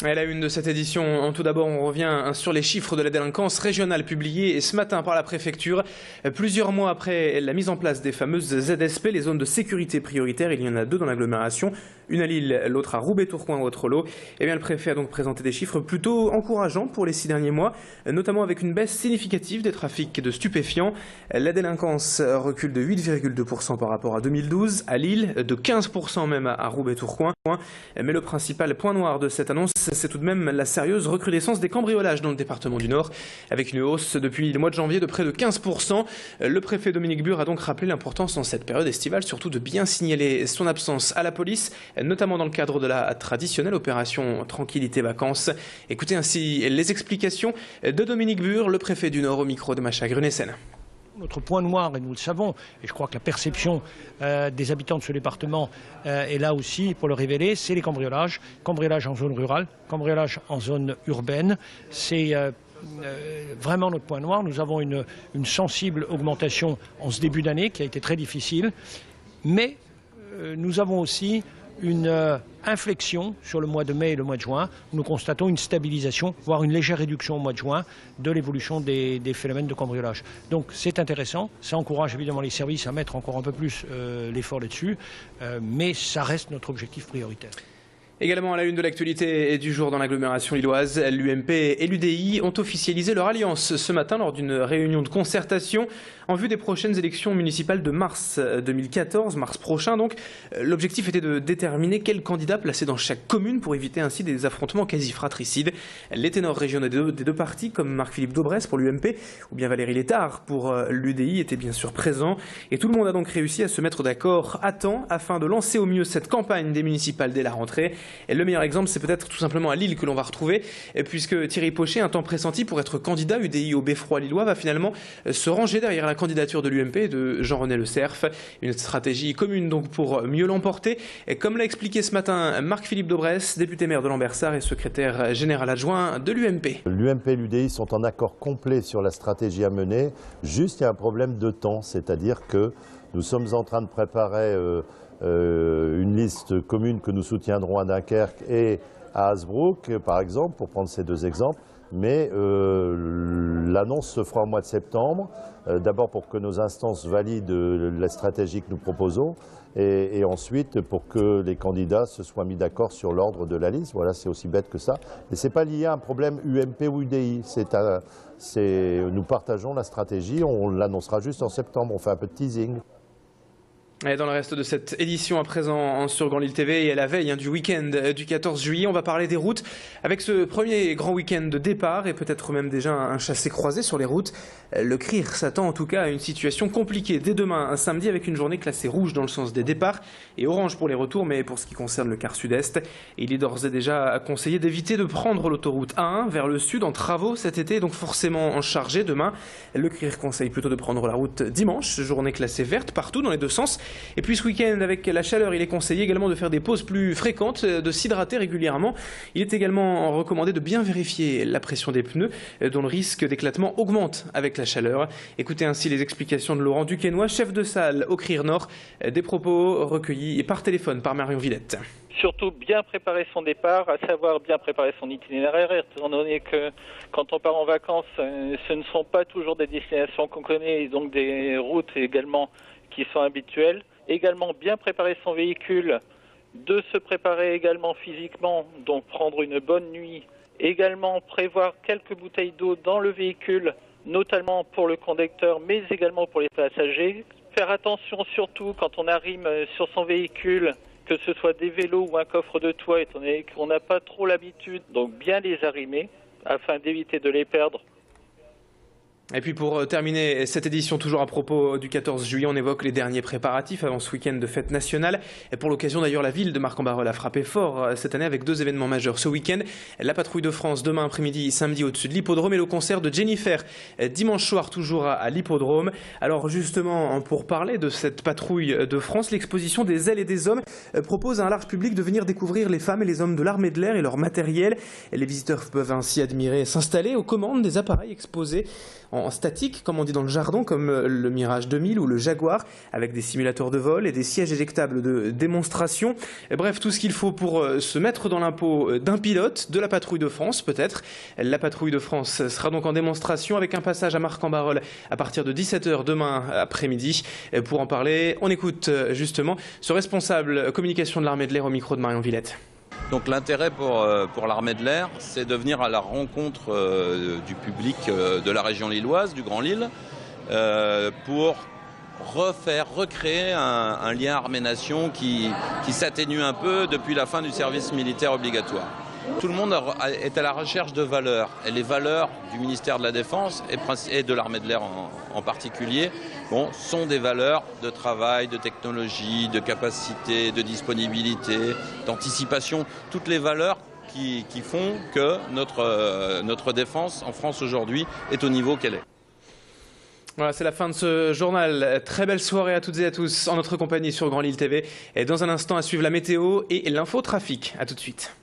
À la une de cette édition, tout d'abord on revient sur les chiffres de la délinquance régionale publiés ce matin par la préfecture. Plusieurs mois après la mise en place des fameuses ZSP, les zones de sécurité prioritaire, il y en a deux dans l'agglomération, une à Lille, l'autre à Roubaix-Tourcoing ou Ottrolo. Eh bien, le préfet a donc présenté des chiffres plutôt encourageants pour les 6 derniers mois, notamment avec une baisse significative des trafics de stupéfiants. La délinquance recule de 8,2% par rapport à 2012, à Lille, de 15% même à Roubaix-Tourcoing. Mais le principal point noir de cette annonce, c'est tout de même la sérieuse recrudescence des cambriolages dans le département du Nord, avec une hausse depuis le mois de janvier de près de 15%. Le préfet Dominique Bure a donc rappelé l'importance dans cette période estivale, surtout de bien signaler son absence à la police, notamment dans le cadre de la traditionnelle opération Tranquillité Vacances. Écoutez ainsi les explications de Dominique Bure, le préfet du Nord, au micro de Macha Grunessen. Notre point noir, et nous le savons, et je crois que la perception des habitants de ce département est là aussi pour le révéler, c'est les cambriolages. Cambriolages en zone rurale, cambriolages en zone urbaine. C'est vraiment notre point noir. Nous avons une sensible augmentation en ce début d'année qui a été très difficile. Mais nous avons aussi une inflexion sur le mois de mai et le mois de juin. Nous constatons une stabilisation, voire une légère réduction au mois de juin de l'évolution des phénomènes de cambriolage. Donc c'est intéressant, ça encourage évidemment les services à mettre encore un peu plus l'effort là-dessus, mais ça reste notre objectif prioritaire. Également à la une de l'actualité du jour dans l'agglomération lilloise, l'UMP et l'UDI ont officialisé leur alliance ce matin lors d'une réunion de concertation en vue des prochaines élections municipales de mars 2014, mars prochain donc. L'objectif était de déterminer quel candidat placer dans chaque commune pour éviter ainsi des affrontements quasi fratricides. Les ténors régionaux des deux partis, comme Marc-Philippe Daubresse pour l'UMP ou bien Valérie Létard pour l'UDI, étaient bien sûr présents. Et tout le monde a donc réussi à se mettre d'accord à temps afin de lancer au mieux cette campagne des municipales dès la rentrée. Et le meilleur exemple, c'est peut-être tout simplement à Lille que l'on va retrouver, puisque Thierry Pochet, un temps pressenti pour être candidat UDI au Beffroi lillois, va finalement se ranger derrière la candidature de l'UMP et de Jean-René Le Cerf. Une stratégie commune donc pour mieux l'emporter. Et comme l'a expliqué ce matin Marc-Philippe Daubresse, député maire de Lambersart et secrétaire général adjoint de l'UMP. L'UMP et l'UDI sont en accord complet sur la stratégie à mener. Juste, il y a un problème de temps, c'est-à-dire que nous sommes en train de préparer une liste commune que nous soutiendrons à Dunkerque et à Hasbrook, par exemple, pour prendre ces deux exemples. Mais l'annonce se fera au mois de septembre, d'abord pour que nos instances valident la stratégie que nous proposons et ensuite pour que les candidats se soient mis d'accord sur l'ordre de la liste. Voilà, c'est aussi bête que ça. Et ce n'est pas lié à un problème UMP ou UDI. Nous partageons la stratégie, on l'annoncera juste en septembre, on fait un peu de teasing. Et dans le reste de cette édition à présent sur Grand Lille TV et à la veille du week-end du 14 juillet, on va parler des routes avec ce premier grand week-end de départ et peut-être même déjà un chassé-croisé sur les routes. Le CRIR s'attend en tout cas à une situation compliquée dès demain, un samedi, avec une journée classée rouge dans le sens des départs et orange pour les retours, mais pour ce qui concerne le quart sud-est. Il est d'ores et déjà conseillé d'éviter de prendre l'autoroute A1 vers le sud en travaux cet été, donc forcément en chargé demain. Le CRIR conseille plutôt de prendre la route dimanche, journée classée verte partout dans les deux sens. Et puis ce week-end, avec la chaleur, il est conseillé également de faire des pauses plus fréquentes, de s'hydrater régulièrement. Il est également recommandé de bien vérifier la pression des pneus, dont le risque d'éclatement augmente avec la chaleur. Écoutez ainsi les explications de Laurent Duquesnoy, chef de salle au CRIR Nord, des propos recueillis par téléphone par Marion Villette. Surtout bien préparer son départ, à savoir bien préparer son itinéraire, étant donné que quand on part en vacances, ce ne sont pas toujours des destinations qu'on connaît, et donc des routes également qui sont habituelles. Également bien préparer son véhicule, de se préparer également physiquement, donc prendre une bonne nuit. Également prévoir quelques bouteilles d'eau dans le véhicule, notamment pour le conducteur, mais également pour les passagers. Faire attention surtout quand on arrive sur son véhicule, que ce soit des vélos ou un coffre de toit, étant donné qu'on n'a pas trop l'habitude, donc bien les arrimer afin d'éviter de les perdre. Et puis pour terminer cette édition, toujours à propos du 14 juillet, on évoque les derniers préparatifs avant ce week-end de fête nationale. Et pour l'occasion d'ailleurs, la ville de Marcq-en-Barœul a frappé fort cette année avec deux événements majeurs. Ce week-end, la patrouille de France demain après-midi, samedi au-dessus de l'hippodrome, et le concert de Jennifer dimanche soir toujours à l'hippodrome. Alors justement, pour parler de cette patrouille de France, l'exposition des ailes et des hommes propose à un large public de venir découvrir les femmes et les hommes de l'armée de l'air et leur matériel. Les visiteurs peuvent ainsi admirer et s'installer aux commandes des appareils exposés en entraînements statiques, comme on dit dans le jargon, comme le Mirage 2000 ou le Jaguar, avec des simulateurs de vol et des sièges éjectables de démonstration. Bref, tout ce qu'il faut pour se mettre dans l'impôt d'un pilote, de la patrouille de France peut-être. La patrouille de France sera donc en démonstration avec un passage à Marc-en-Barœul à partir de 17h demain après-midi. Pour en parler, on écoute justement ce responsable communication de l'armée de l'air au micro de Marion Villette. Donc l'intérêt pour l'armée de l'air, c'est de venir à la rencontre du public de la région lilloise, du Grand Lille, pour recréer un lien armée-nation qui s'atténue un peu depuis la fin du service militaire obligatoire. Tout le monde est à la recherche de valeurs, et les valeurs du ministère de la Défense et de l'armée de l'air en particulier sont des valeurs de travail, de technologie, de capacité, de disponibilité, d'anticipation, toutes les valeurs qui font que notre défense en France aujourd'hui est au niveau qu'elle est. Voilà, c'est la fin de ce journal. Très belle soirée à toutes et à tous en notre compagnie sur Grand Lille TV. Et dans un instant, à suivre la météo et l'infotrafic. À tout de suite.